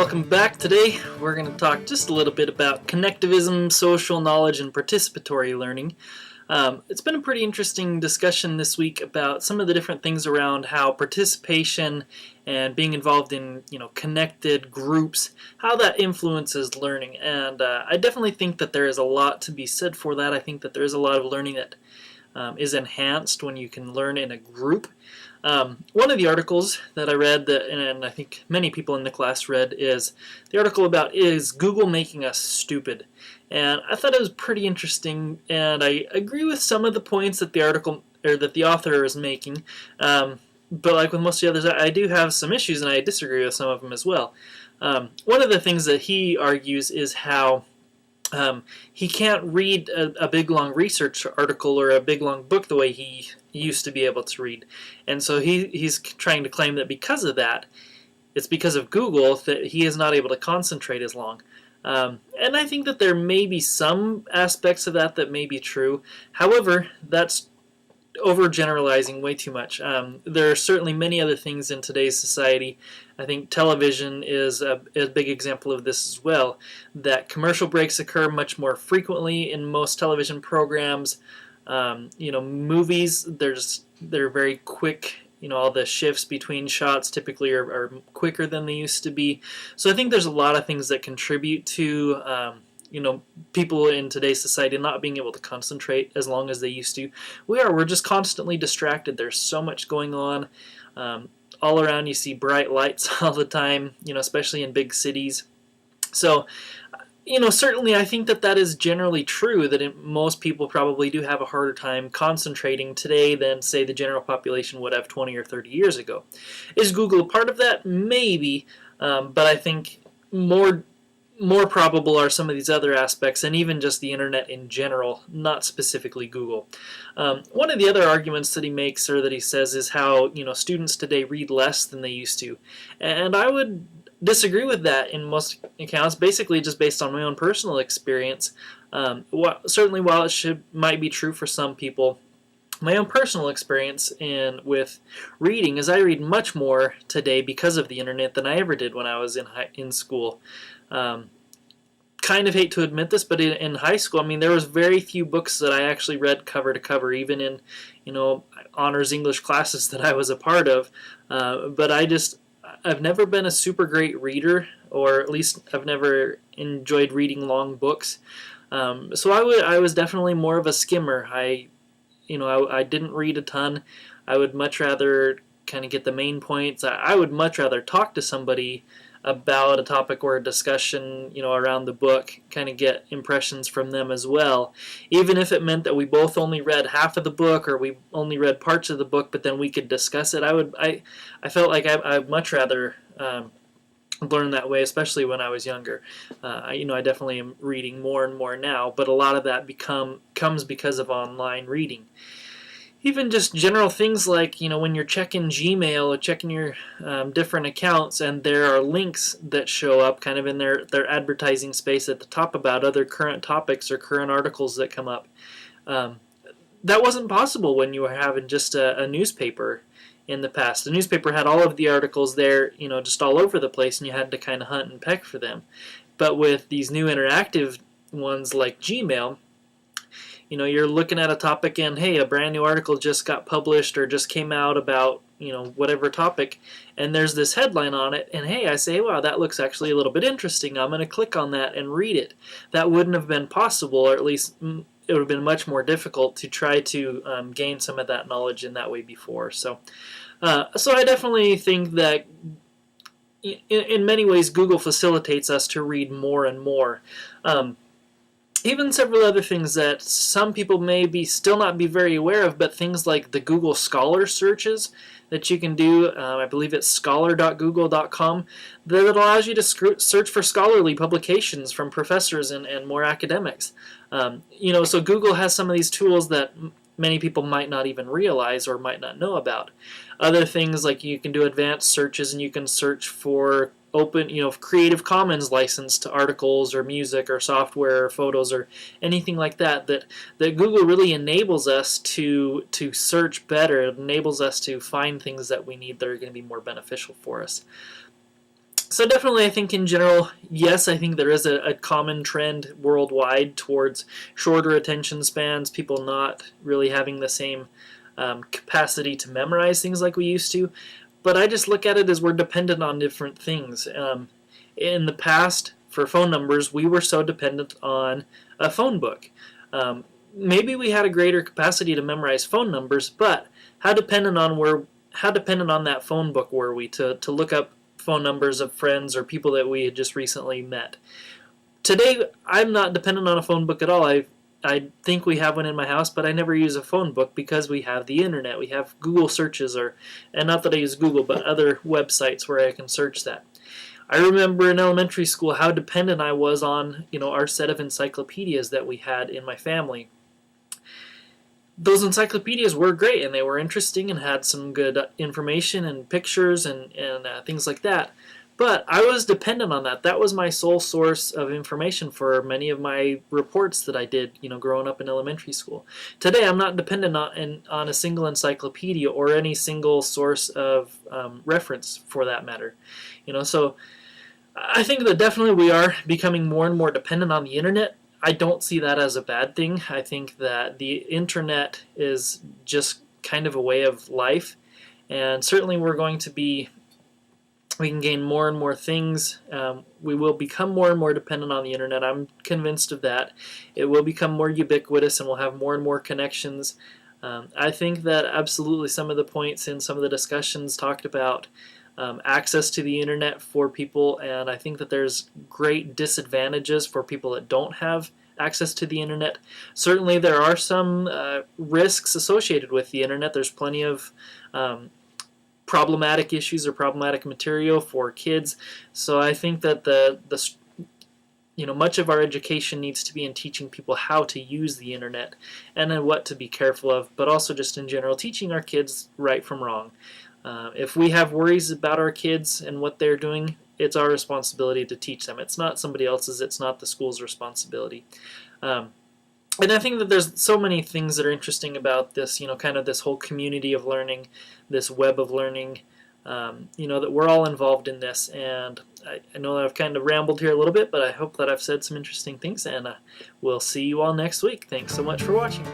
welcome back. Today we're going to talk just a little bit about connectivism, social knowledge, and participatory learning. It's been a pretty interesting discussion this week about some of the different things around how participation and being involved in connected groups, how that influences learning. And I definitely think that there is a lot to be said for that. I think that there is a lot of learning that is enhanced when you can learn in a group. One of the articles that I read, and I think many people in the class read, is the article about "Is Google Making Us Stupid?" And I thought it was pretty interesting, and I agree with some of the points that the article or that the author is making. But like with most of the others, I do have some issues, and I disagree with some of them as well. One of the things that he argues is how he can't read a big long research article or a big long book the way he used to be able to read. And so he's trying to claim that because of that, it's because of Google that he is not able to concentrate as long. And I think that there may be some aspects of that may be true. However, that's overgeneralizing way too much. There are certainly many other things in today's society. I think television is a big example of this as well, that commercial breaks occur much more frequently in most television programs. Movies, they're very quick. All the shifts between shots typically are quicker than they used to be. So I think there's a lot of things that contribute to people in today's society not being able to concentrate as long as they used to. We're just constantly distracted. There's so much going on. All around you see bright lights all the time, especially in big cities. So, certainly I think that is generally true, that most people probably do have a harder time concentrating today than, say, the general population would have 20 or 30 years ago. Is Google a part of that? Maybe, but I think more probable are some of these other aspects, and even just the internet in general, not specifically Google. One of the other arguments that he makes, or that he says, is how students today read less than they used to, and I would disagree with that in most accounts. Basically, just based on my own personal experience. Certainly, while it might be true for some people, my own personal experience with reading is I read much more today because of the internet than I ever did when I was in school. Kind of hate to admit this, but in high school, there was very few books that I actually read cover to cover, even in honors English classes that I was a part of. But I've never been a super great reader, or at least I've never enjoyed reading long books. So I was definitely more of a skimmer. I didn't read a ton. I would much rather kind of get the main points. I would much rather talk to somebody about a topic or a discussion, around the book, kind of get impressions from them as well. Even if it meant that we both only read half of the book, or we only read parts of the book, but then we could discuss it. I felt like I'd much rather learn that way, especially when I was younger. I definitely am reading more and more now, but a lot of that comes because of online reading. Even just general things like, when you're checking Gmail or checking your different accounts, and there are links that show up kind of in their advertising space at the top about other current topics or current articles that come up. That wasn't possible when you were having just a newspaper in the past. The newspaper had all of the articles there, just all over the place, and you had to kind of hunt and peck for them. But with these new interactive ones like Gmail, you're looking at a topic and, hey, a brand new article just got published or just came out about, whatever topic, and there's this headline on it, and hey, I say, wow, that looks actually a little bit interesting. I'm going to click on that and read it. That wouldn't have been possible, or at least it would have been much more difficult to try to gain some of that knowledge in that way before. So I definitely think that in many ways Google facilitates us to read more and more. Even several other things that some people may still not be very aware of, but things like the Google Scholar searches that you can do. I believe it's scholar.google.com, that allows you to search for scholarly publications from professors and more academics. So Google has some of these tools that many people might not even realize or might not know about. Other things like you can do advanced searches, and you can search for open, Creative Commons licensed articles or music or software or photos or anything like that Google really enables us to search better. It enables us to find things that we need that are going to be more beneficial for us. So definitely, I think in general, yes, I think there is a common trend worldwide towards shorter attention spans, people not really having the same capacity to memorize things like we used to. But I just look at it as we're dependent on different things. In the past, for phone numbers, we were so dependent on a phone book. Maybe we had a greater capacity to memorize phone numbers, but how dependent on that phone book were we to look up phone numbers of friends or people that we had just recently met? Today, I'm not dependent on a phone book at all. I think we have one in my house, but I never use a phone book because we have the internet. We have Google searches, and not that I use Google, but other websites where I can search that. I remember in elementary school how dependent I was on, our set of encyclopedias that we had in my family. Those encyclopedias were great and they were interesting and had some good information and pictures and things like that. But I was dependent on that. That was my sole source of information for many of my reports that I did, growing up in elementary school. Today, I'm not dependent on a single encyclopedia or any single source of reference, for that matter. So I think that definitely we are becoming more and more dependent on the internet. I don't see that as a bad thing. I think that the internet is just kind of a way of life, and certainly we can gain more and more things. We will become more and more dependent on the internet. I'm convinced of that. It will become more ubiquitous and we'll have more and more connections. I think that absolutely some of the points in some of the discussions talked about access to the internet for people, and I think that there's great disadvantages for people that don't have access to the internet. Certainly there are some risks associated with the internet. There's plenty of problematic issues or problematic material for kids. So I think that much of our education needs to be in teaching people how to use the internet and then what to be careful of, but also just in general teaching our kids right from wrong. If we have worries about our kids and what they're doing, it's our responsibility to teach them. It's not somebody else's. It's not the school's responsibility. And I think that there's so many things that are interesting about this, kind of this whole community of learning, this web of learning, that we're all involved in this. And I know that I've kind of rambled here a little bit, but I hope that I've said some interesting things, and we'll see you all next week. Thanks so much for watching.